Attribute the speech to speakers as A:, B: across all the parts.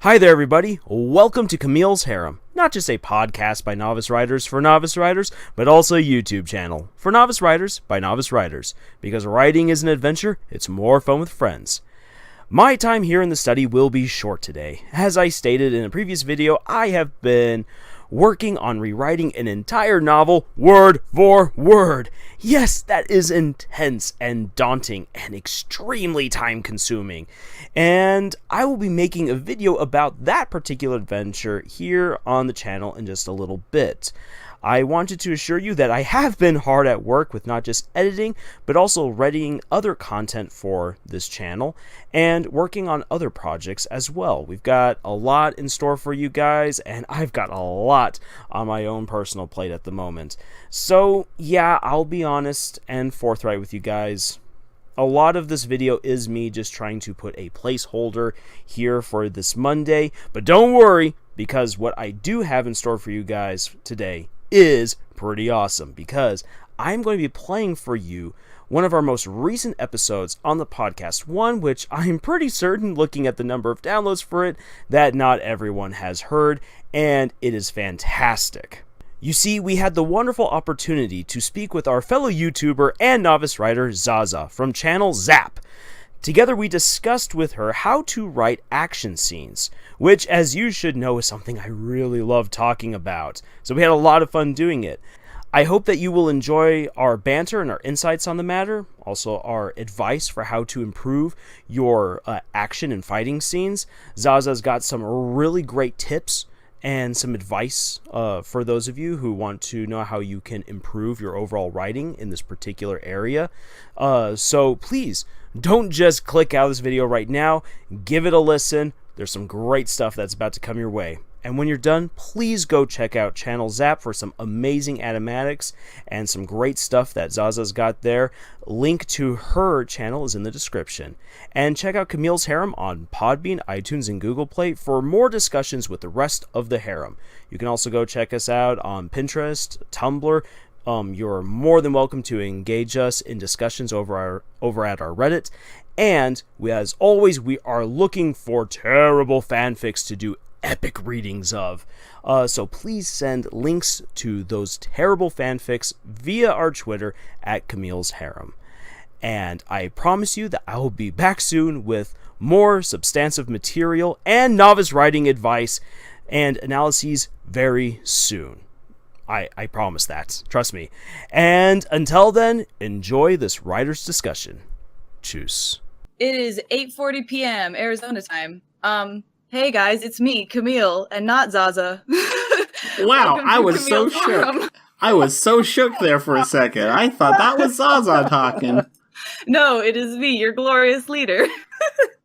A: Hi there, everybody. Welcome to Camille's Harem. Not just a podcast by novice writers for novice writers, but also a YouTube channel for novice writers by novice writers. Because writing is an adventure, it's more fun with friends. My time here in the study will be short today. As I stated in a previous video, I have been working on rewriting an entire novel word for word. Yes, that is intense and daunting and extremely time consuming. And I will be making a video about that particular adventure here on the channel in just a little bit. I wanted to assure you that I have been hard at work with not just editing, but also writing other content for this channel and working on other projects as well. We've got a lot in store for you guys, and I've got a lot on my own personal plate at the moment. So yeah, I'll be honest and forthright with you guys. A lot of this video is me just trying to put a placeholder here for this Monday, but don't worry, because what I do have in store for you guys today is pretty awesome, because I'm going to be playing for you one of our most recent episodes on the podcast, one which I'm pretty certain, looking at the number of downloads for it, that not everyone has heard, and it is fantastic. You see, we had the wonderful opportunity to speak with our fellow YouTuber and novice writer Zaza from channel Zap. Together we discussed with her how to write action scenes, which, as you should know, is something I really love talking about. So we had a lot of fun doing it. I hope that you will enjoy our banter and our insights on the matter, also our advice for how to improve your action and fighting scenes. Zaza's got some really great tips and some advice for those of you who want to know how you can improve your overall writing in this particular area. So please, don't just click out of this video right now. Give it a listen. There's some great stuff that's about to come your way. And when you're done, please go check out Channel Zap for some amazing animatics and some great stuff that Zaza's got there. Link to her channel is in the description. And check out Camille's Harem on Podbean, iTunes, and Google Play for more discussions with the rest of the Harem. You can also go check us out on Pinterest, Tumblr. You're more than welcome to engage us in discussions over at our Reddit. And as always, we are looking for terrible fanfics to do epic readings of. So please send links to those terrible fanfics via our Twitter at Camille's Harem. And I promise you that I will be back soon with more substantive material and novice writing advice and analyses very soon. I promise that. Trust me. And until then, enjoy this writer's discussion. Tschüss.
B: It is 8:40 p.m. Arizona time. Hey guys, it's me, Camille, and not Zaza.
C: Wow, I was so shook. I was so shook there for a second. I thought that was Zaza talking.
B: No, it is me, your glorious leader.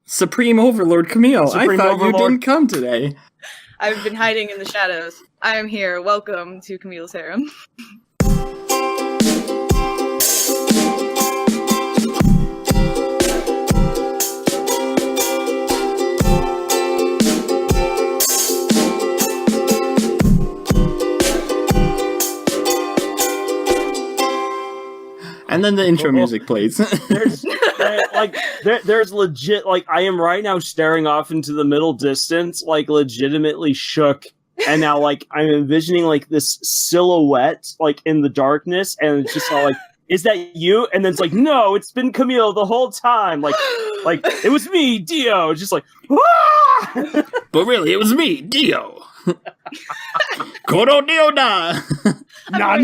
C: Supreme Overlord Camille,
A: Supreme
C: I thought
A: Overlord.
C: you didn't come today.
B: I've been hiding in the shadows. I am here. Welcome to Camille's Harem.
C: And then the intro music plays.
A: There's legit, I am right now staring off into the middle distance, legitimately shook. And now, I'm envisioning, this silhouette, in the darkness, and it's just all is that you? And then it's no, it's been Camille the whole time. It was me, Dio. Just ah!
C: But really, it was me, Dio. Koro Dio da.
B: I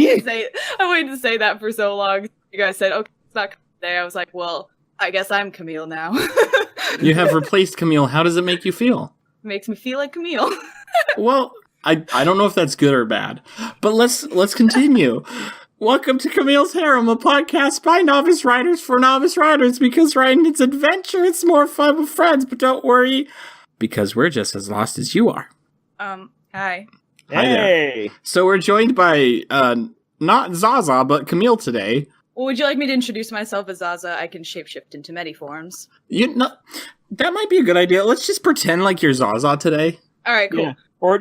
B: waited to say that for so long. You guys said, okay, it's not today. I was like, well, I guess I'm Camille now.
C: You have replaced Camille. How does it make you feel?
B: Makes me feel like Camille.
C: Well, I don't know if that's good or bad, but let's continue. Welcome to Camille's Harem, a podcast by novice writers for novice writers, because writing is adventure, it's more fun with friends, but don't worry, because we're just as lost as you are.
B: Hi.
C: Hi there.
A: Hey!
C: So we're joined by, not Zaza, but Camille today.
B: Well, would you like me to introduce myself as Zaza? I can shapeshift into many forms.
C: That might be a good idea. Let's just pretend like you're Zaza today.
B: All right, cool.
A: Yeah. Or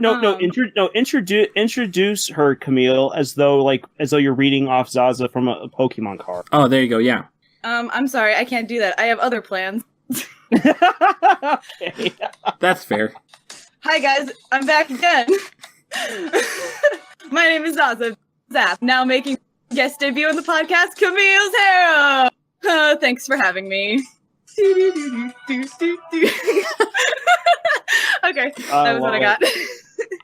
A: introduce her, Camille, as though you're reading off Zaza from a Pokemon card.
C: Oh, there you go. Yeah.
B: I'm sorry, I can't do that. I have other plans.
A: Okay.
C: That's fair.
B: Hi guys, I'm back again. My name is Zaza. Zap, now making guest debut on the podcast, Camille's Harem. Thanks for having me. Okay, that was what I got.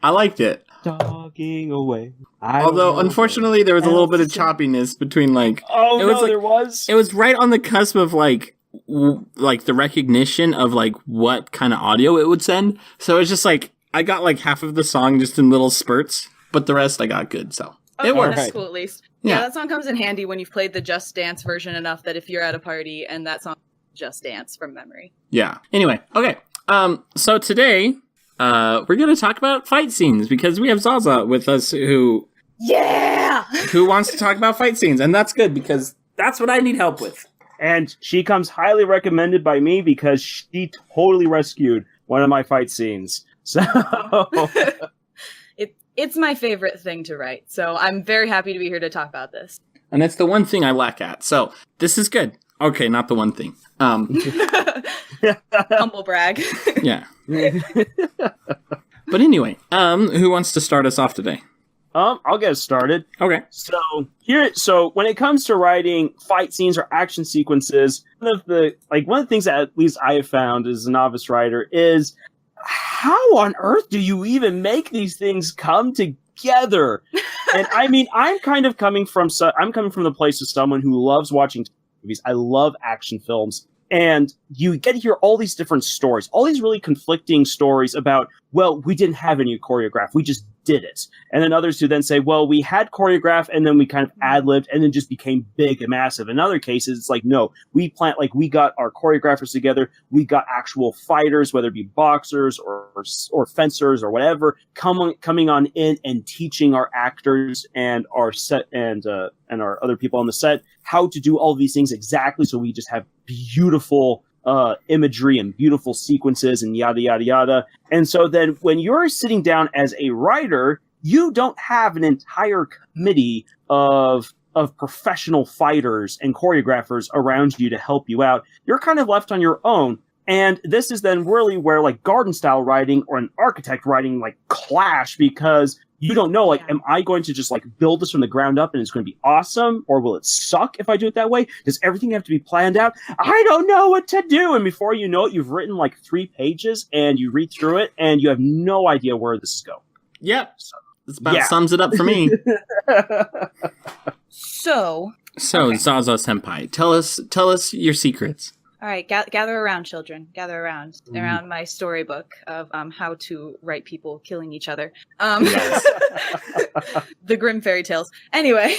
C: I liked it.
A: Talking away.
C: Although, unfortunately, there was a little bit of choppiness between
A: there was.
C: It was right on the cusp of the recognition of what kind of audio it would send. So it's just I got half of the song just in little spurts, but the rest I got good. So
B: okay,
C: it works.
B: That's cool at least. Yeah, that song comes in handy when you've played the Just Dance version enough that if you're at a party and that song Just Dance from memory.
C: Yeah. Anyway, okay. So today, we're gonna talk about fight scenes because we have Zaza with us who wants to talk about fight scenes, and that's good because that's what I need help with.
A: And she comes highly recommended by me because she totally rescued one of my fight scenes. So
B: it's my favorite thing to write. So I'm very happy to be here to talk about this.
C: And that's the one thing I lack at. So this is good. Okay, not the one thing.
B: Humble brag.
C: Yeah. But anyway, who wants to start us off today?
A: I'll get us started.
C: Okay.
A: So when it comes to writing fight scenes or action sequences, one of the things that at least I have found as a novice writer is how on earth do you even make these things come together? And I mean, I'm coming from the place of someone who loves watching movies. I love action films. And you get to hear all these different stories, all these really conflicting stories about, well, we didn't have any choreograph, we just did it. And then others who then say, well, we had choreograph and then we kind of ad-libbed and then just became big and massive. In other cases, it's no, we got our choreographers together, we got actual fighters, whether it be boxers or fencers or whatever, coming on in and teaching our actors and our set and our other people on the set how to do all of these things exactly, so we just have beautiful imagery and beautiful sequences and yada, yada, yada. And so then when you're sitting down as a writer, you don't have an entire committee of professional fighters and choreographers around you to help you out. You're kind of left on your own. And this is then really where garden style writing or an architect writing clash, because you don't know, am I going to just build this from the ground up and it's going to be awesome? Or will it suck if I do it that way? Does everything have to be planned out? I don't know what to do. And before you know it, you've written 3 pages and you read through it and you have no idea where this is going.
C: Yep. So, this about sums it up for me.
B: So
C: Zaza Senpai, tell us your secrets.
B: All right, gather around, children. Gather around my storybook of how to write people killing each other. The grim fairy tales. Anyway,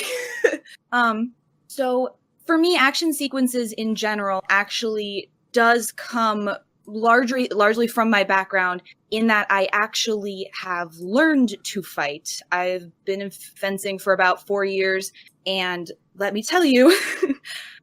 B: so for me, action sequences in general actually does come largely from my background, in that I actually have learned to fight. I've been in fencing for about 4 years, and let me tell you,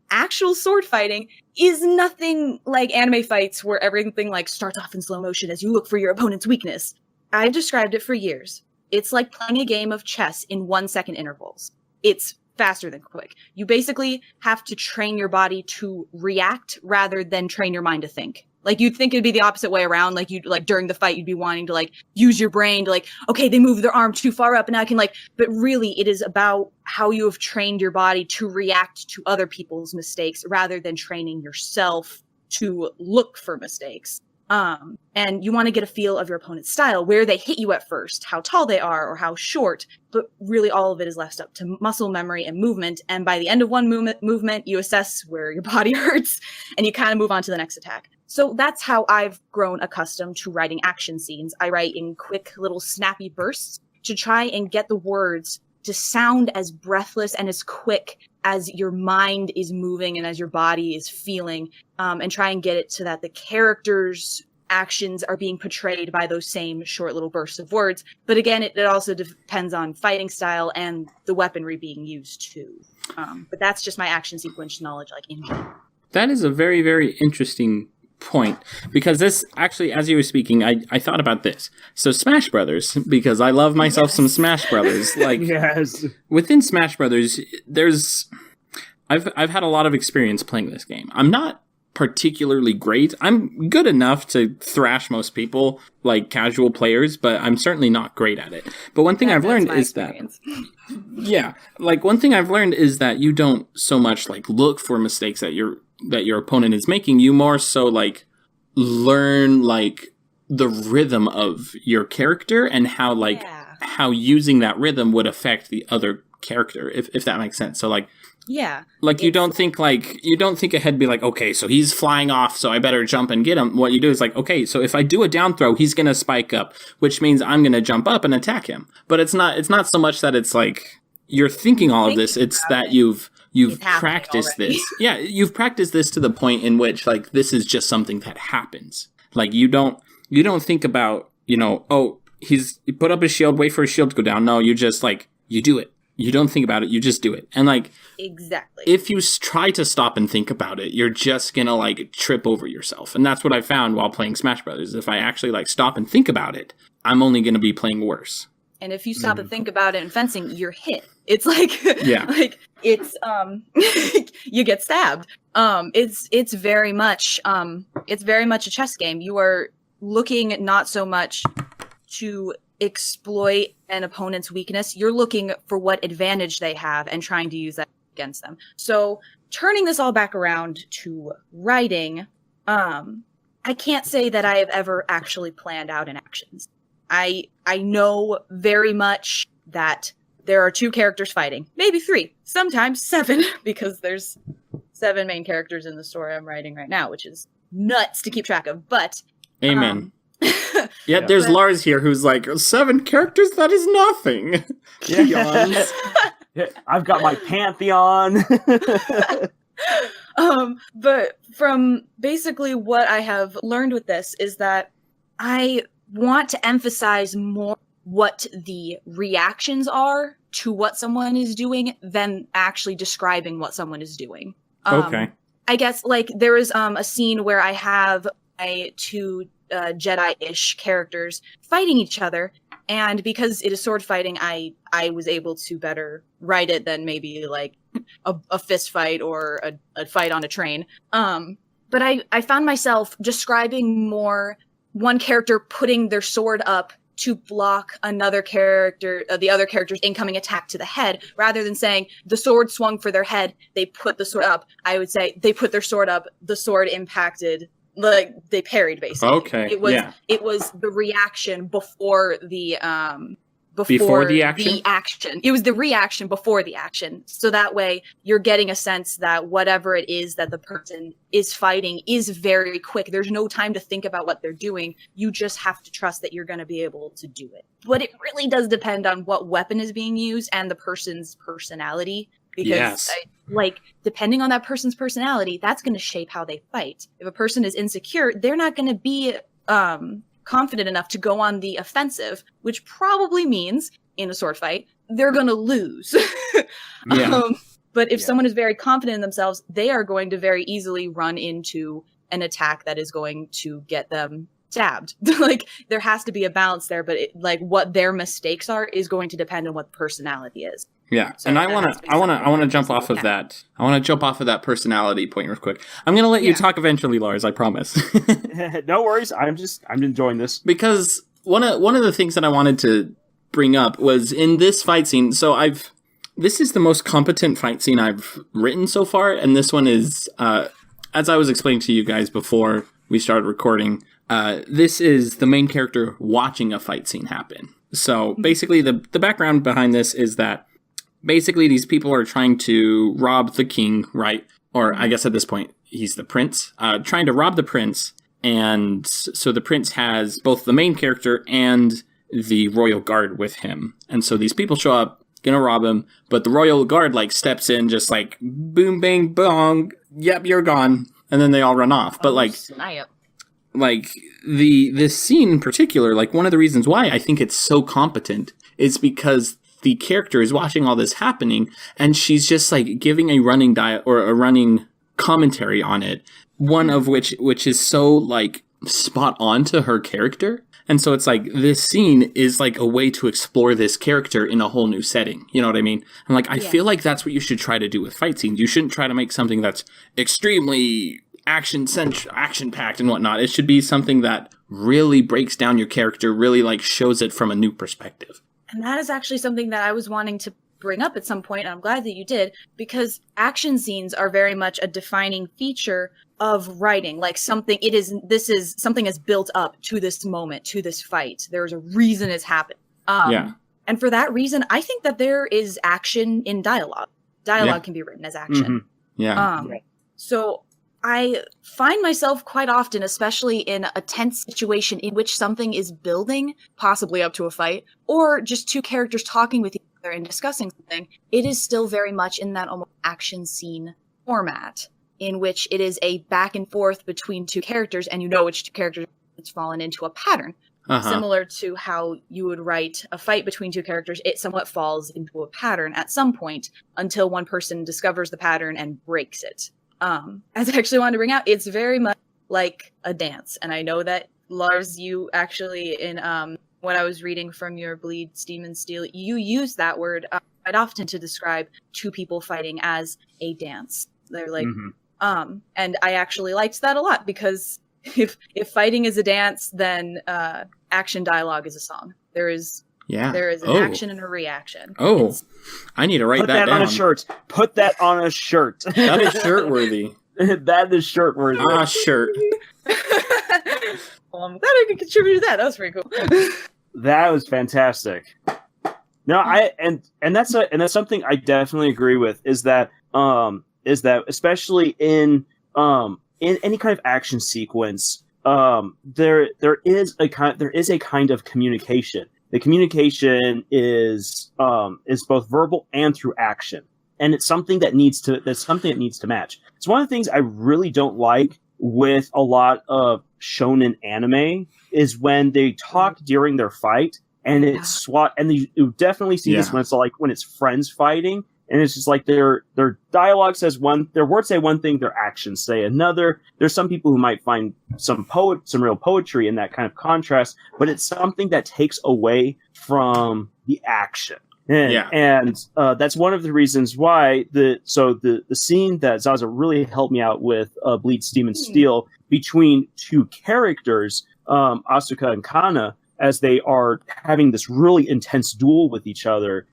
B: actual sword fighting is nothing like anime fights where everything starts off in slow motion as you look for your opponent's weakness. I've described it for years. It's like playing a game of chess in 1 second intervals. It's faster than quick. You basically have to train your body to react rather than train your mind to think. You'd think it'd be the opposite way around. During the fight, you'd be wanting to use your brain to okay, they moved their arm too far up and I can but really it is about how you have trained your body to react to other people's mistakes rather than training yourself to look for mistakes. And you want to get a feel of your opponent's style, where they hit you at first, how tall they are or how short, but really all of it is left up to muscle memory and movement. And by the end of one movement, you assess where your body hurts and you kind of move on to the next attack. So that's how I've grown accustomed to writing action scenes. I write in quick little snappy bursts to try and get the words to sound as breathless and as quick as your mind is moving and as your body is feeling, and try and get it so that the characters' actions are being portrayed by those same short little bursts of words. But again, it also depends on fighting style and the weaponry being used too. But that's just my action sequence knowledge, in general.
C: That is a very, very interesting point, because this actually, as you were speaking, I thought about this. So Smash Brothers, because I love myself some Smash Brothers.
A: Yes.
C: Within Smash Brothers, I've had a lot of experience playing this game. I'm not particularly great. I'm good enough to thrash most people, like casual players, but I'm certainly not great at it. But one thing I've learned is that, yeah, like one thing I've learned is that you don't so much like look for mistakes that your opponent is making. You more so like learn like the rhythm of your character and how like how using that rhythm would affect the other character, if that makes sense. So like,
B: yeah,
C: like you don't think ahead, be like, okay, so he's flying off, so I better jump and get him. What you do is like, okay, so if I do a down throw, he's gonna spike up, which means I'm gonna jump up and attack him. But it's not so much that it's like you're thinking all of this, it's that you've practiced this. Yeah, you've practiced this to the point in which like this is just something that happens. Like you don't think about, oh, he put up his shield, wait for his shield to go down. No, you just like, you do it. You don't think about it, you just do it. And like,
B: exactly.
C: If you try to stop and think about it, you're just gonna like trip over yourself. And that's what I found while playing Smash Brothers. If I actually like stop and think about it, I'm only gonna be playing worse.
B: And if you stop and think about it in fencing, you're hit. It's like, like it's you get stabbed. It's very much a chess game. You are looking not so much to exploit an opponent's weakness. You're looking for what advantage they have and trying to use that against them. So turning this all back around to writing, I can't say that I have ever actually planned out an actions. I know very much that there are 2 characters fighting, maybe 3, sometimes 7, because there's 7 main characters in the story I'm writing right now, which is nuts to keep track of. But
C: amen. Yet there's Lars here who's like, 7 characters? That is nothing.
A: Yeah, I've got my pantheon.
B: But from basically what I have learned with this is that I want to emphasize more what the reactions are to what someone is doing than actually describing what someone is doing.
C: Okay.
B: I guess like there is a scene where I have 2 Jedi-ish characters fighting each other, and because it is sword fighting, I was able to better write it than maybe like a fist fight or a fight on a train. But I found myself describing more one character putting their sword up to block another character, the other character's incoming attack to the head, rather than saying the sword swung for their head, they put the sword up. I would say they put their sword up, the sword impacted, like they parried basically.
C: Okay.
B: It was the reaction before the action. It was the reaction before the action. So that way you're getting a sense that whatever it is that the person is fighting is very quick. There's no time to think about what they're doing. You just have to trust that you're going to be able to do it. But it really does depend on what weapon is being used and the person's personality. Because depending on that person's personality, that's going to shape how they fight. If a person is insecure, they're not going to be confident enough to go on the offensive, which probably means in a sword fight, they're going to lose. But if someone is very confident in themselves, they are going to very easily run into an attack that is going to get them stabbed. Like there has to be a balance there, but what their mistakes are is going to depend on what the personality is.
C: Yeah, so and I want to jump off of that. I want to jump off of that personality point real quick. I'm going to let you talk eventually, Lars. I promise.
A: No worries. I'm enjoying this
C: because one of the things that I wanted to bring up was in this fight scene. So this is the most competent fight scene I've written so far, and this one is as I was explaining to you guys before we started recording. This is the main character watching a fight scene happen. So basically, the background behind this is that. Basically, these people are trying to rob the king, right? Or I guess at this point, he's the prince. Trying to rob the prince. And so the prince has both the main character and the royal guard with him. And so these people show up, gonna rob him. But the royal guard, steps in just boom, bang, bong. Yep, you're gone. And then they all run off. But this scene in particular, one of the reasons why I think it's so competent is because the character is watching all this happening, and she's just giving a running a running commentary on it. One of which is so spot on to her character, and so it's this scene is a way to explore this character in a whole new setting. You know what I mean? And I feel like that's what you should try to do with fight scenes. You shouldn't try to make something that's extremely action packed and whatnot. It should be something that really breaks down your character, really like shows it from a new perspective.
B: And that is actually something that I was wanting to bring up at some point, and I'm glad that you did, because action scenes are very much a defining feature of writing. Like something is built up to this moment, to this fight. There's a reason it's happened. And for that reason, I think that there is action in dialogue. Dialogue can be written as action.
C: Mm-hmm.
B: So I find myself quite often, especially in a tense situation in which something is building, possibly up to a fight, or just two characters talking with each other and discussing something, it is still very much in that almost action scene format, in which it is a back and forth between two characters, and you know which two characters it's fallen into a pattern. Similar to how you would write a fight between two characters, it somewhat falls into a pattern at some point until one person discovers the pattern and breaks it. As I actually wanted to bring out, it's very much like a dance. And I know that, Lars, you actually, in when I was reading from your Bleed, Steam, and Steel, you use that word quite often to describe two people fighting as a dance. They're like, and I actually liked that a lot, because if fighting is a dance, then action dialogue is a song. There is an action and a reaction.
C: I need to write that down.
A: On a shirt. Put that on a shirt.
C: That is shirt worthy.
A: That is shirt worthy.
C: Shirt.
B: Well, I'm glad I could contribute to that. That was pretty cool.
A: That was fantastic. No, and that's something I definitely agree with. Is that especially in any kind of action sequence, there is a kind of communication. The communication is both verbal and through action, and it's something that needs to match. It's one of the things I really don't like with a lot of shonen anime is when they talk during their fight, and it's SWAT, and you definitely see this when it's friends fighting. And it's just like their dialogue says their words say one thing, their actions say another. There's some people who might find some real poetry in that kind of contrast, but it's something that takes away from the action. And that's one of the reasons why the scene that Zaza really helped me out with, Bleed, Steam, and Steel, between two characters, Asuka and Kana, as they are having this really intense duel with each other.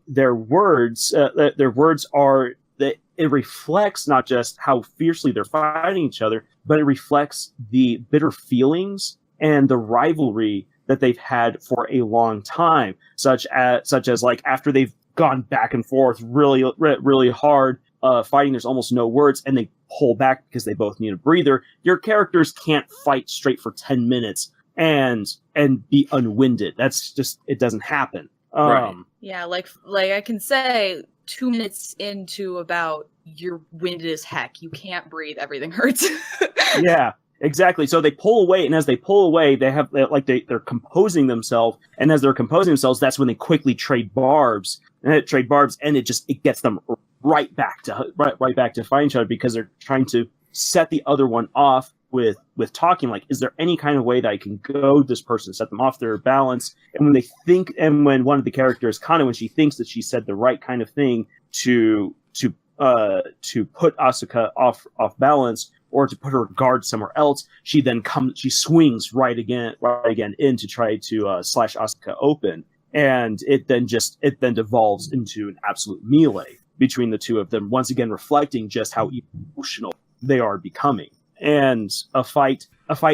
A: Their words are that it reflects not just how fiercely they're fighting each other, but it reflects the bitter feelings and the rivalry that they've had for a long time, such as like after they've gone back and forth really hard, fighting. There's almost no words, and they pull back because they both need a breather. Your characters can't fight straight for 10 minutes and be unwinded. It doesn't happen.
C: Right.
B: Yeah, like I can say 2 minutes into about, you're winded as heck. You can't breathe. Everything hurts.
A: Yeah, exactly. So they pull away, and as they pull away, they're composing themselves. And as they're composing themselves, that's when they quickly trade barbs, and it gets them right back to find each other, because they're trying to set the other one off with talking. Like, is there any kind of way that I can goad this person, set them off their balance? And when one of the characters, Kana, when she thinks that she said the right kind of thing to put Asuka off balance, or to put her guard somewhere else, she swings right again in to try to slash Asuka open, and it then devolves into an absolute melee between the two of them, once again reflecting just how emotional they are becoming. And a fight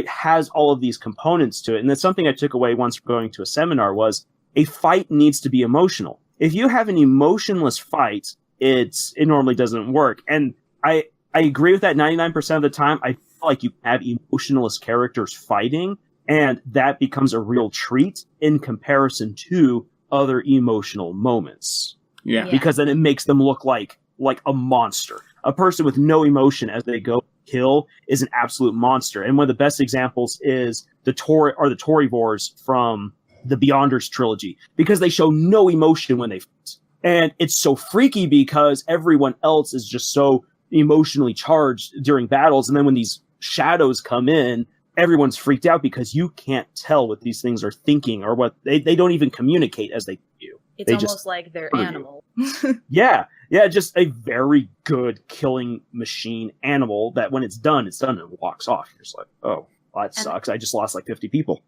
A: has all of these components to it. And that's something I took away once going to a seminar, was a fight needs to be emotional. If you have an emotionless fight, it normally doesn't work. And I agree with that 99% of the time. I feel like you have emotionless characters fighting, and that becomes a real treat in comparison to other emotional moments.
C: Yeah.
A: Because then it makes them look like a monster. A person with no emotion as they go kill is an absolute monster. And one of the best examples is the Torivores from the Beyonders trilogy, because they show no emotion when they fight. And it's so freaky because everyone else is just so emotionally charged during battles. And then when these shadows come in, everyone's freaked out because you can't tell what these things are thinking, or what they don't even communicate as they do.
B: It's almost like they're animals.
A: Yeah, Yeah, just a very good killing machine animal that when it's done and walks off. You're just like, oh, well, that sucks. I just lost like 50 people.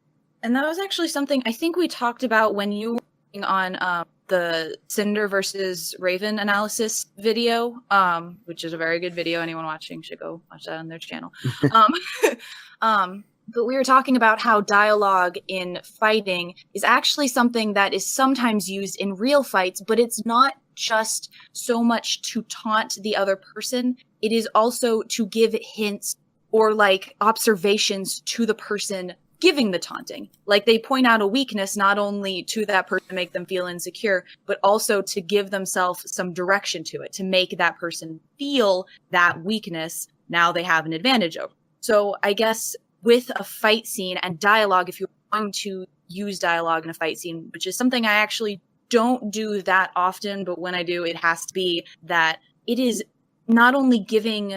B: And that was actually something I think we talked about when you were working on the Cinder versus Raven analysis video, which is a very good video. Anyone watching should go watch that on their channel. But we were talking about how dialogue in fighting is actually something that is sometimes used in real fights, but it's not just so much to taunt the other person. It is also to give hints or like observations to the person giving the taunting. Like they point out a weakness not only to that person to make them feel insecure, but also to give themselves some direction to it, to make that person feel that weakness now they have an advantage over. So I guess with a fight scene and dialogue, if you're going to use dialogue in a fight scene, which is something I actually don't do that often, but when I do, it has to be that it is not only giving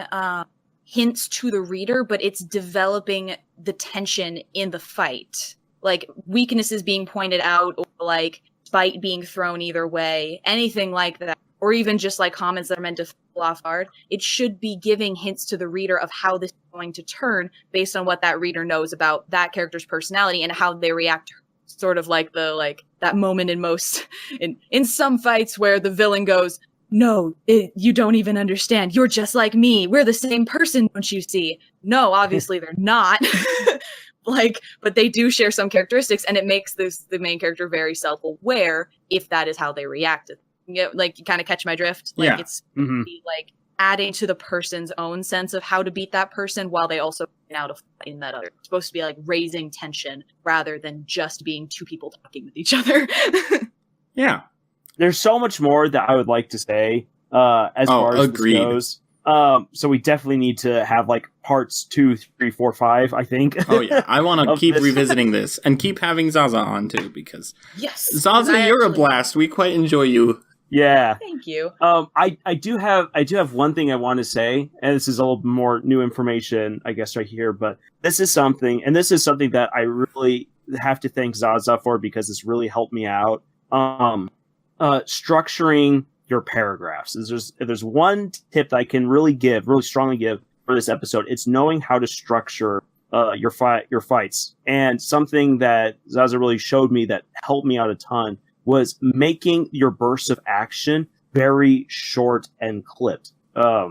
B: hints to the reader, but it's developing the tension in the fight. Like weaknesses being pointed out, or like spite being thrown either way, anything like that, or even just like comments that are meant to fall off guard. It should be giving hints to the reader of how this is going to turn based on what that reader knows about that character's personality and how they react. Sort of like that moment in some fights where the villain goes, "No, you don't even understand. You're just like me. We're the same person, don't you see?" No, obviously they're not. But they do share some characteristics, and it makes the main character very self-aware if that is how they react. You kind of catch my drift. It's like adding to the person's own sense of how to beat that person while they also point out a fight in that other. It's supposed to be like raising tension rather than just being two people talking with each other.
A: Yeah. There's so much more that I would like to say as far as this goes. So we definitely need to have like parts 2, 3, 4, 5, I think.
C: Oh yeah, I want to keep revisiting this and keep having Zaza on too, because
B: yes,
C: Zaza, you're a blast. We quite enjoy you.
A: Yeah.
B: Thank you.
A: I do have one thing I want to say, and this is a little more new information, I guess, right here, but this is something that I really have to thank Zaza for, because it's really helped me out. Structuring your paragraphs. If there's one tip that I can really strongly give for this episode, it's knowing how to structure your fights. And something that Zaza really showed me that helped me out a ton was making your bursts of action very short and clipped.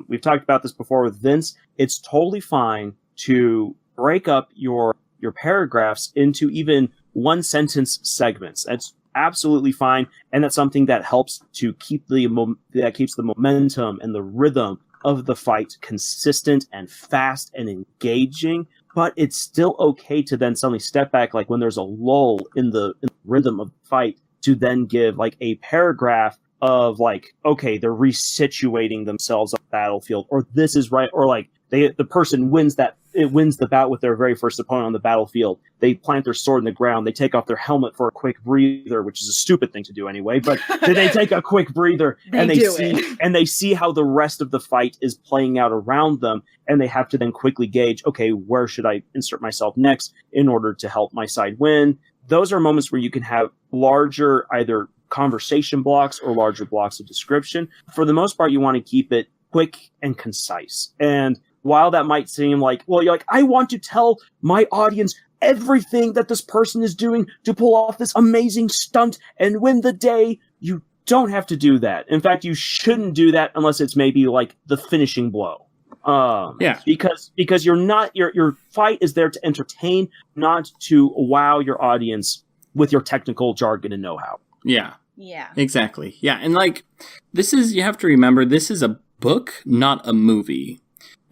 A: We've talked about this before with Vince. It's totally fine to break up your paragraphs into even one sentence segments. That's absolutely fine, and that's something that helps to keep the momentum and the rhythm of the fight consistent and fast and engaging. But it's still okay to then suddenly step back, like when there's a lull in the rhythm of the fight, to then give like a paragraph of like, okay, they're resituating themselves on the battlefield, or this is right, or like the person wins the bout with their very first opponent on the battlefield. They plant their sword in the ground. They take off their helmet for a quick breather, which is a stupid thing to do anyway. But they take a quick breather and they see how the rest of the fight is playing out around them, and they have to then quickly gauge, okay, where should I insert myself next in order to help my side win? Those are moments where you can have larger either conversation blocks or larger blocks of description. For the most part, you want to keep it quick and concise. And while that might seem like, well, you're like, I want to tell my audience everything that this person is doing to pull off this amazing stunt and win the day, you don't have to do that. In fact, you shouldn't do that unless it's maybe like the finishing blow. Because your fight is there to entertain, not to wow your audience with your technical jargon and know-how.
C: Yeah.
B: Yeah.
C: Exactly. Yeah. And like, you have to remember, this is a book, not a movie.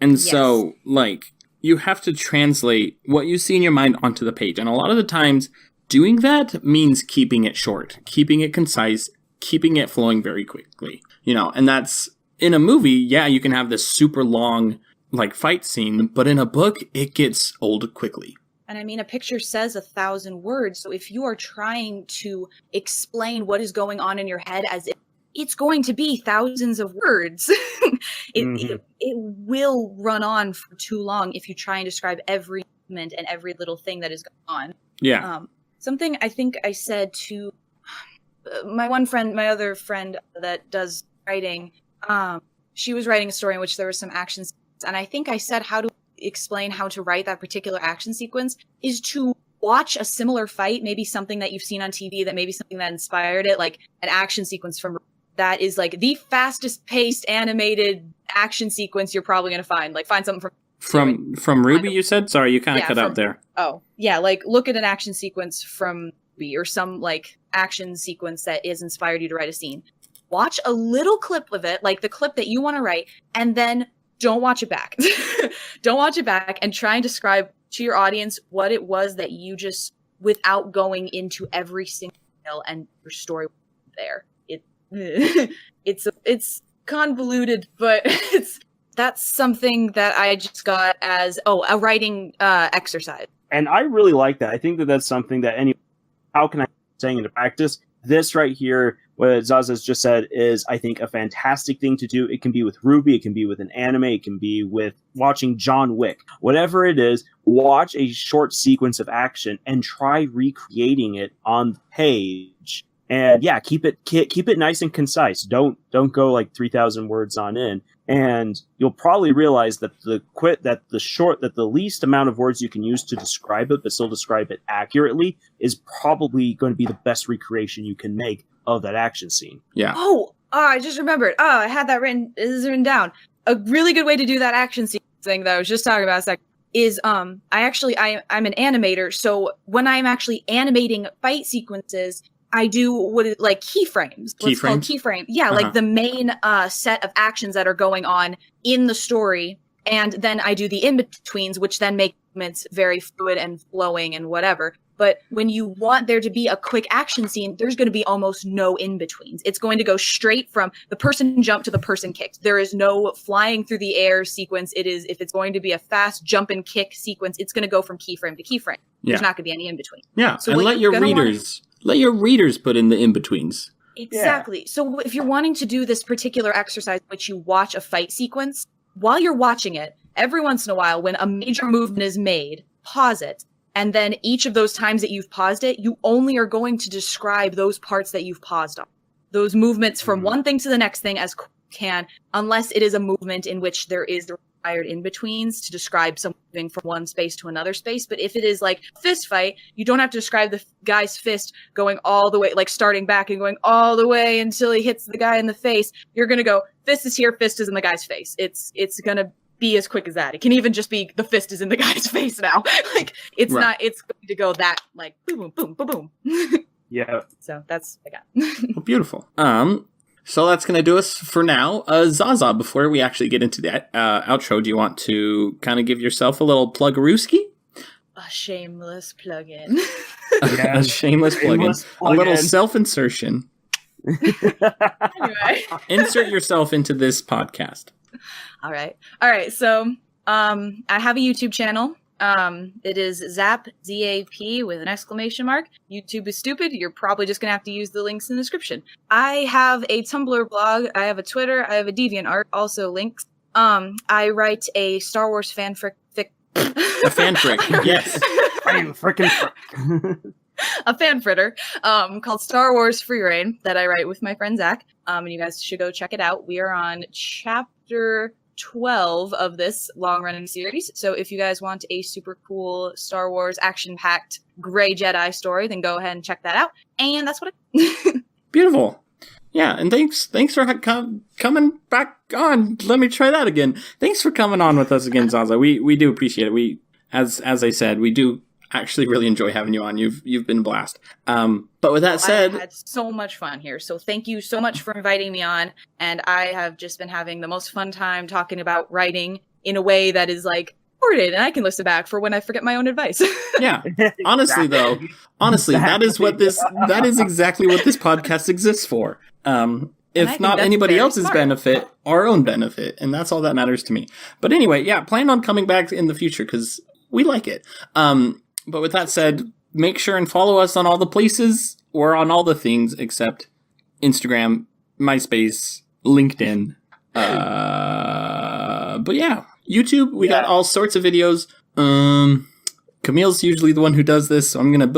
C: And so, like, you have to translate what you see in your mind onto the page. And a lot of the times, doing that means keeping it short, keeping it concise, keeping it flowing very quickly. And that's, in a movie, yeah, you can have this super long, like, fight scene, but in a book, it gets old quickly.
B: And I mean, a picture says 1,000 words. So if you are trying to explain what is going on in your head as if it's going to be thousands of words, it will run on for too long if you try and describe every movement and every little thing that is going on.
C: Yeah.
B: Something I think I said to my other friend that does writing, she was writing a story in which there was some action sequence, and I think I said how to explain how to write that particular action sequence is to watch a similar fight, maybe something that you've seen on TV, that maybe something that inspired it, like an action sequence from that is like the fastest paced animated action sequence you're probably going to find. Like find something
C: from Ruby, you said? Sorry, you kind of cut out there.
B: Oh, yeah, like look at an action sequence from Ruby or some like action sequence that is inspired you to write a scene. Watch a little clip of it, like the clip that you want to write, and then don't watch it back. Don't watch it back and try and describe to your audience what it was that you just, without going into every single detail and your story there. It's convoluted, but that's something that I just got as a writing exercise.
A: And I really like that. I think that that's something that how can I saying into practice? This right here, what Zaza's just said, is I think a fantastic thing to do. It can be with Ruby, it can be with an anime, it can be with watching John Wick. Whatever it is, watch a short sequence of action and try recreating it on the page. And yeah, keep it nice and concise. Don't go like 3,000 words on in. And you'll probably realize that the least amount of words you can use to describe it, but still describe it accurately, is probably going to be the best recreation you can make of that action scene. Yeah.
B: I just remembered. I had that written down. A really good way to do that action scene thing that I was just talking about a second is I'm an animator, so when I'm actually animating fight sequences, I do keyframes. What's called keyframe. Yeah, like the main set of actions that are going on in the story, and then I do the in-betweens, which then make movements very fluid and flowing and whatever. But when you want there to be a quick action scene, there's going to be almost no in-betweens. It's going to go straight from the person jumped to the person kicked. There is no flying through the air sequence. It is, if it's going to be a fast jump and kick sequence, it's going to go from keyframe to keyframe. Yeah. There's not going to be any in-between.
C: Yeah, so and let your readers put in the in-betweens.
B: Exactly. Yeah. So if you're wanting to do this particular exercise, which you watch a fight sequence, while you're watching it, every once in a while, when a major movement is made, pause it. And then each of those times that you've paused it, you only are going to describe those parts that you've paused on. Those movements from one thing to the next thing as can, unless it is a movement in which there is the required in-betweens to describe something moving from one space to another space. But if it is like fist fight, you don't have to describe the guy's fist going all the way, like starting back and going all the way until he hits the guy in the face. You're going to go, fist is here, fist is in the guy's face. It's going to be as quick as that. It can even just be the fist is in the guy's face now. Like it's not, it's going to go that like boom, boom, boom, boom, boom.
A: Yeah.
B: So that's what I got.
C: Well, beautiful. So that's going to do us for now. Zaza, before we actually get into the outro, do you want to kind of give yourself a little plug-a-rooski?
B: A shameless plug-in.
C: A shameless plug-in. A little self-insertion.
B: Anyway.
C: Insert yourself into this podcast.
B: All right. So, I have a YouTube channel. It is Zap, Z-A-P with an exclamation mark. YouTube is stupid. You're probably just going to have to use the links in the description. I have a Tumblr blog. I have a Twitter. I have a DeviantArt, also links. I write a Star Wars fanfic.
C: A fanfic, yes.
A: I'm frickin' frick.
B: A fanfritter called Star Wars Free Reign that I write with my friend Zach. And you guys should go check it out. We are on chapter 12 of this long-running series. So if you guys want a super cool Star Wars action-packed gray Jedi story, then go ahead and check that out. And that's what
C: Beautiful. Yeah, and thanks for coming back on. Let me try that again. Thanks for coming on with us again, Zaza. We do appreciate it. We, as I said, we do actually really enjoy having you on. You've been a blast. But with that said,
B: I had so much fun here. So thank you so much for inviting me on. And I have just been having the most fun time talking about writing in a way that is like recorded, and I can listen back for when I forget my own advice.
C: Yeah. Honestly, though, that is exactly what this podcast exists for. If not anybody else's benefit, our own benefit. And that's all that matters to me. But anyway, yeah, plan on coming back in the future because we like it. But with that said, make sure and follow us on all the places or on all the things except Instagram, MySpace, LinkedIn. But yeah, YouTube, we got all sorts of videos. Camille's usually the one who does this, so I'm not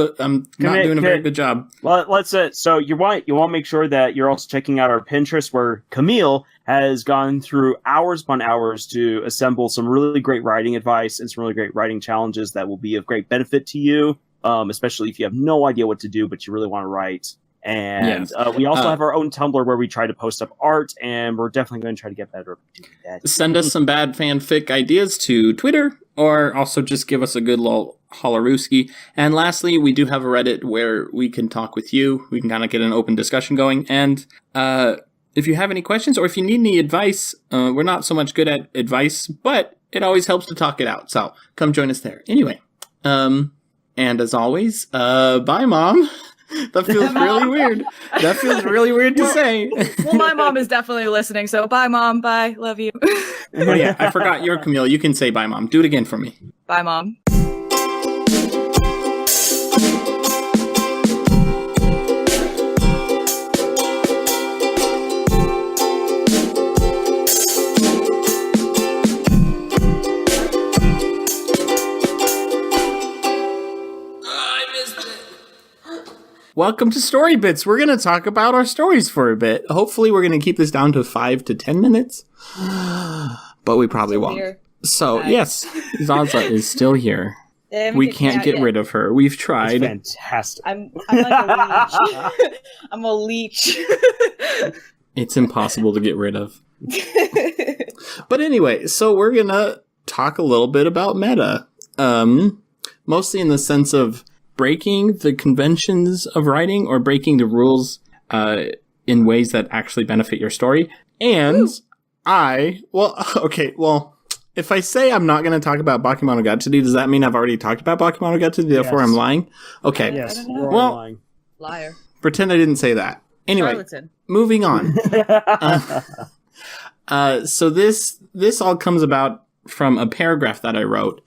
C: doing a very good job.
A: Well, let's so you want to make sure that you're also checking out our Pinterest, where Camille has gone through hours upon hours to assemble some really great writing advice and some really great writing challenges that will be of great benefit to you, especially if you have no idea what to do, but you really want to write. And we also have our own Tumblr where we try to post up art, and we're definitely going to try to get better at doing that.
C: Send us some bad fanfic ideas to Twitter, or also just give us a good little hollerooski. And lastly, we do have a Reddit where we can talk with you. We can kind of get an open discussion going. And if you have any questions or if you need any advice, we're not so much good at advice, but it always helps to talk it out. So come join us there. Anyway, and as always, bye, Mom. That feels really weird. That feels really weird to say.
B: Well, my mom is definitely listening, so bye, Mom. Bye. Love you.
C: Oh, yeah. I forgot you're Camille. You can say bye, Mom. Do it again for me.
B: Bye, Mom.
C: Welcome to Story Bits. We're going to talk about our stories for a bit. Hopefully, we're going to keep this down to 5 to 10 minutes, but we probably won't.
B: Here.
C: So, yes, Zaza is still here. We can't get rid of her. We've tried.
A: It's fantastic.
B: I'm like a leech. I'm a leech.
C: It's impossible to get rid of. But anyway, so we're going to talk a little bit about meta. Mostly in the sense of breaking the conventions of writing or breaking the rules in ways that actually benefit your story. And if I say I'm not going to talk about Bakemonogatari, does that mean I've already talked about Bakemonogatari, therefore I'm lying? Okay.
A: Yes,
B: I don't know.
A: well, lying.
B: Liar.
C: Pretend I didn't say that. Anyway,
B: Charlatan.
C: moving on. So this all comes about from a paragraph that I wrote,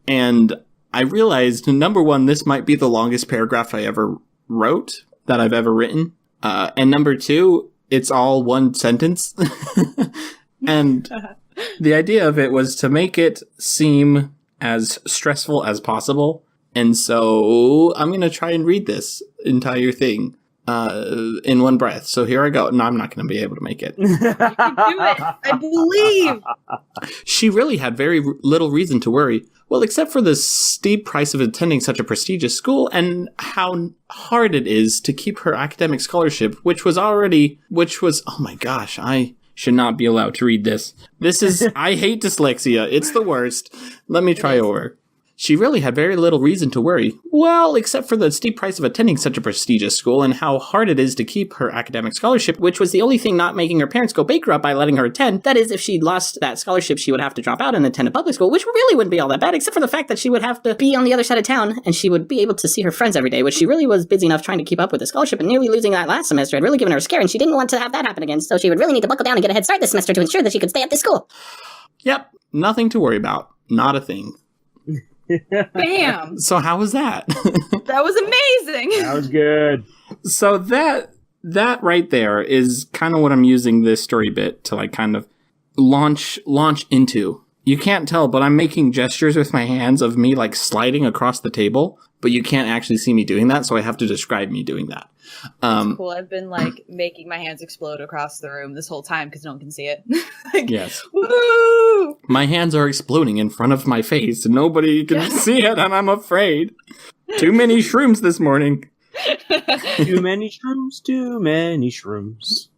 C: and I realized, number one, this might be the longest paragraph I ever wrote, that I've ever written. And number two, it's all one sentence. And the idea of it was to make it seem as stressful as possible. And so I'm going to try and read this entire thing in one breath. So here I go. No, I'm not going to be able to make it.
B: You can do it. I believe.
C: She really had very little reason to worry. Well, except for the steep price of attending such a prestigious school and how hard it is to keep her academic scholarship, which was, oh my gosh, I should not be allowed to read this. This is, I hate dyslexia. It's the worst. Let me try over. She really had very little reason to worry. Well, except for the steep price of attending such a prestigious school and how hard it is to keep her academic scholarship, which was the only thing not making her parents go bankrupt by letting her attend. That is, if she lost that scholarship, she would have to drop out and attend a public school, which really wouldn't be all that bad, except for the fact that she would have to be on the other side of town and she would be able to see her friends every day, which she really was busy enough trying to keep up with the scholarship, and nearly losing that last semester had really given her a scare, and she didn't want to have that happen again, so she would really need to buckle down and get a head start this semester to ensure that she could stay at this school. Yep, nothing to worry about. Not a thing.
B: Bam!
C: So how was that?
B: That was amazing.
A: That was good.
C: So that right there is kind of what I'm using this story bit to like kind of launch into. You can't tell, but I'm making gestures with my hands of me like sliding across the table, but you can't actually see me doing that, so I have to describe me doing that.
B: That's cool. I've been like making my hands explode across the room this whole time because no one can see it. Like,
C: yes.
B: Woo!
C: My hands are exploding in front of my face. Nobody can see it, and I'm afraid. Too many shrooms this morning.
A: Too many shrooms, too many shrooms.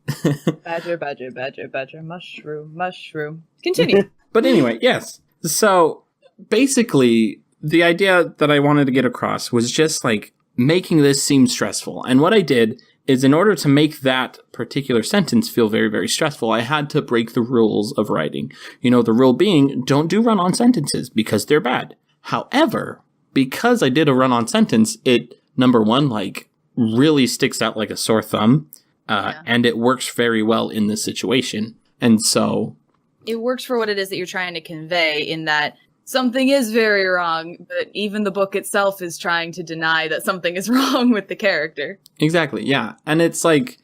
B: Badger, mushroom. Continue.
C: But anyway, yes. So basically, the idea that I wanted to get across was just like making this seem stressful. And what I did is, in order to make that particular sentence feel very, very stressful, I had to break the rules of writing. You know, the rule being, don't do run-on sentences because they're bad. However, because I did a run-on sentence, it, number one, like, really sticks out like a sore thumb. And it works very well in this situation. And so
B: it works for what it is that you're trying to convey, in that something is very wrong, but even the book itself is trying to deny that something is wrong with the character.
C: Exactly, yeah. And it's like,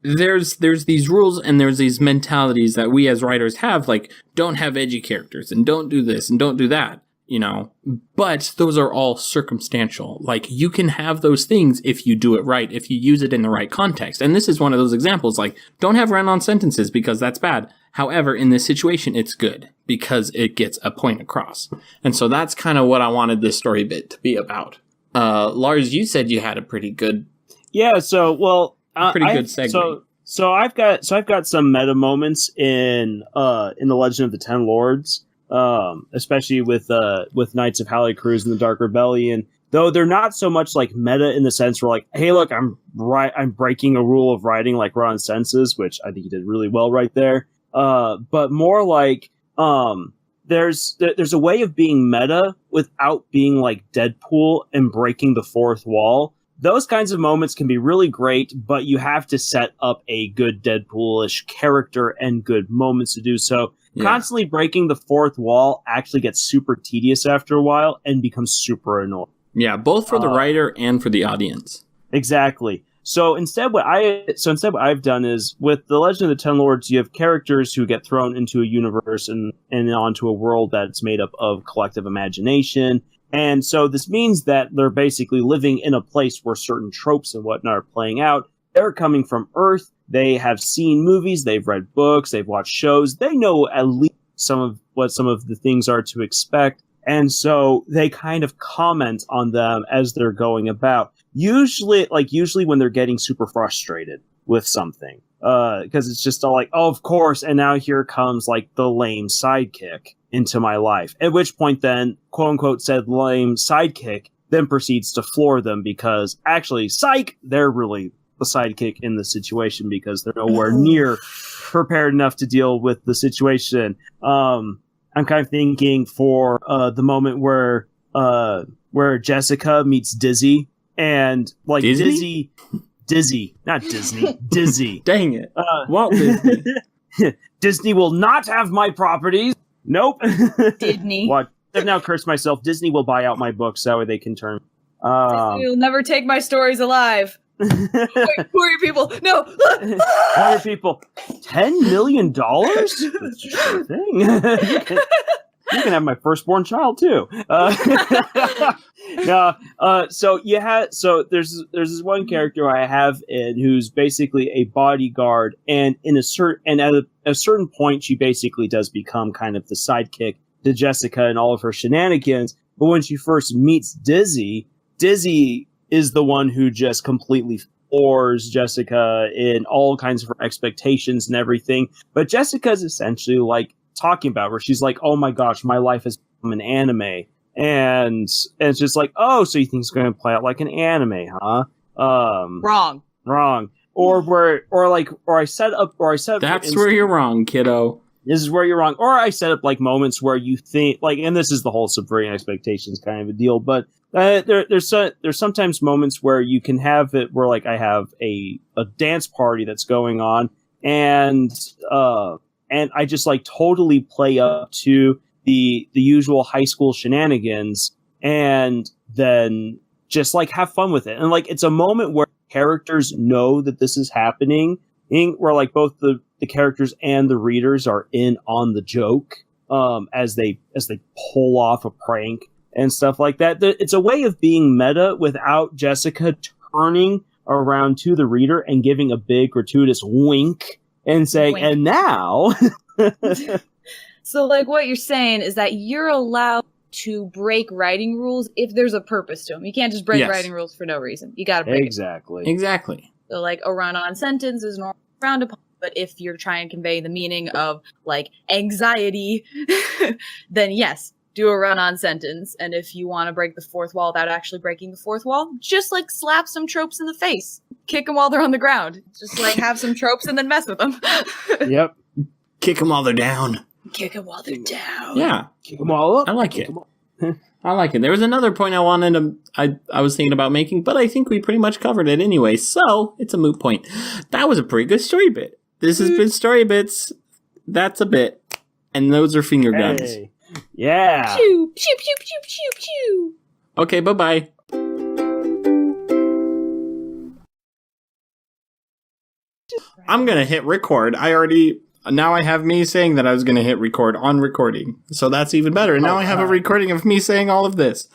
C: there's these rules and there's these mentalities that we as writers have, like, don't have edgy characters and don't do this and don't do that. you know, but those are all circumstantial. Like, you can have those things if you do it right, if you use it in the right context. And this is one of those examples, like, don't have run-on sentences because that's bad. However, in this situation, it's good because it gets a point across. And so that's kind of what I wanted this story bit to be about. Lars, you said you had a pretty good...
A: Yeah, so, well...
C: pretty good segue.
A: So I've got some meta moments in The Legend of the Ten Lords, especially with Knights of Halley Cruz and the Dark Rebellion. Though they're not so much like meta in the sense where like, hey, look, I'm breaking a rule of writing like Ron Senses, which I think he did really well right there. But more like there's a way of being meta without being like Deadpool and breaking the fourth wall. Those kinds of moments can be really great, but you have to set up a good Deadpool-ish character and good moments to do so. Yeah. Constantly breaking the fourth wall actually gets super tedious after a while and becomes super annoying.
C: Yeah, both for the writer and for the audience.
A: Exactly. So instead what I've done is, with The Legend of the Ten Lords, you have characters who get thrown into a universe and onto a world that's made up of collective imagination. And so this means that they're basically living in a place where certain tropes and whatnot are playing out. They're coming from Earth. They have seen movies. They've read books. They've watched shows. They know at least some of the things are to expect. And so they kind of comment on them as they're going about. Usually when they're getting super frustrated with something. Because it's just all like, oh, of course. And now here comes like the lame sidekick into my life. At which point then, quote unquote, said lame sidekick then proceeds to floor them because actually, psych, they're really the sidekick in the situation because they're nowhere near prepared enough to deal with the situation. I'm kind of thinking for the moment where Jessica meets Dizzy and like
C: Disney?
A: Dizzy, not Disney, Dizzy.
C: Dang it. Walt Disney.
A: Disney will not have my properties. Nope.
B: Disney.
A: What? I've now cursed myself. Disney will buy out my books. That way they can turn.
B: Disney will never take my stories alive. Wait, who are your people? No.
A: Who are your people? $10 million? That's just a thing. You can have my firstborn child too. So there's this one character I have who's basically a bodyguard, and at a certain point she basically does become kind of the sidekick to Jessica and all of her shenanigans. But when she first meets Dizzy is the one who just completely floors Jessica in all kinds of her expectations and everything. But Jessica's essentially like talking about her. She's like, oh my gosh, my life has become an anime. And it's just like, oh, so you think it's going to play out like an anime, huh?
B: Wrong.
A: Or I set up.
C: That's where you're wrong, kiddo.
A: This is where you're wrong. Or I set up like moments where you think like, and this is the whole subverting expectations kind of a deal. But there's sometimes moments where you can have it where like I have a dance party that's going on, and I just like totally play up to the usual high school shenanigans, and then just like have fun with it. And like it's a moment where characters know that this is happening, where like both the characters and the readers are in on the joke as they pull off a prank and stuff like that. It's a way of being meta without Jessica turning around to the reader and giving a big gratuitous wink and saying, wink. And now...
B: So, like, what you're saying is that you're allowed to break writing rules if there's a purpose to them. You can't just break writing rules for no reason. You gotta break it.
C: Exactly.
B: So, like, a run-on sentence is normally frowned upon, but if you're trying to convey the meaning of, like, anxiety, then yes, do a run-on sentence. And if you want to break the fourth wall without actually breaking the fourth wall, just, like, slap some tropes in the face. Kick them while they're on the ground. Just, like, have some tropes and then mess with them.
A: Yep.
C: Kick them while they're down.
B: Kick them while they're down.
C: Yeah.
A: Kick them all up.
C: I like it. I like it. There was another point I wanted to, I was thinking about making, but I think we pretty much covered it anyway, so it's a moot point. That was a pretty good story bit. This has been Story Bits. That's a bit. And those are finger guns.
A: Hey. Yeah.
B: Pew, pew, pew, pew, pew, pew.
C: Okay, bye-bye. I'm going to hit record. I now I have me saying that I was going to hit record on recording. So that's even better. And now I have a recording of me saying all of this.